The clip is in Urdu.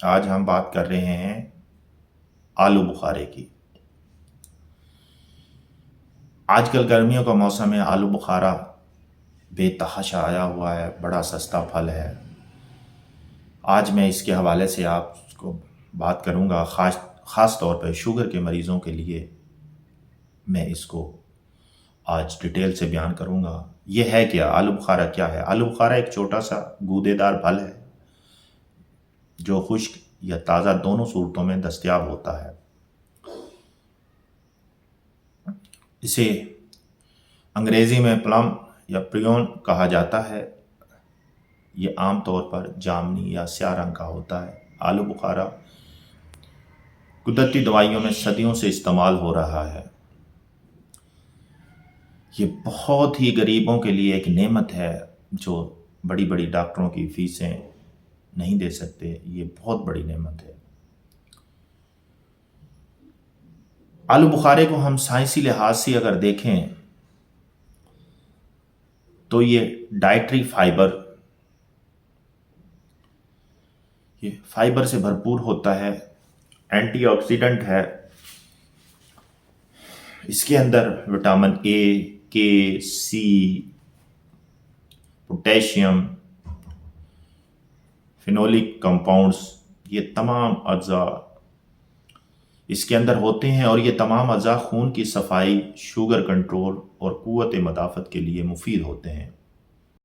آج ہم بات کر رہے ہیں آلو بخارے کی۔ آج کل گرمیوں کا موسم ہے، آلو بخارا بے تحاشا آیا ہوا ہے، بڑا سستا پھل ہے۔ آج میں اس کے حوالے سے آپ کو بات کروں گا، خاص طور پہ شوگر کے مریضوں کے لیے میں اس کو آج ڈیٹیل سے بیان کروں گا۔ یہ ہے کیا؟ آلو بخارا کیا ہے؟ آلو بخارا ایک چھوٹا سا گودے دار پھل ہے جو خشک یا تازہ دونوں صورتوں میں دستیاب ہوتا ہے۔ اسے انگریزی میں پلم یا پریون کہا جاتا ہے۔ یہ عام طور پر جامنی یا سیاہ رنگ کا ہوتا ہے۔ آلو بخارا قدرتی دوائیوں میں صدیوں سے استعمال ہو رہا ہے۔ یہ بہت ہی غریبوں کے لیے ایک نعمت ہے جو بڑی بڑی ڈاکٹروں کی فیسیں نہیں دے سکتے۔ یہ بہت بڑی نعمت ہے۔ آلو بخارے کو ہم سائنسی لحاظ سے اگر دیکھیں تو یہ ڈائٹری فائبر سے بھرپور ہوتا ہے، اینٹی آکسیڈنٹ ہے۔ اس کے اندر وٹامن اے، کے، سی، پوٹیشیم، فینولک کمپاؤنڈز، یہ تمام اجزاء اس کے اندر ہوتے ہیں، اور یہ تمام اجزاء خون کی صفائی، شوگر کنٹرول اور قوت مدافعت کے لیے مفید ہوتے ہیں۔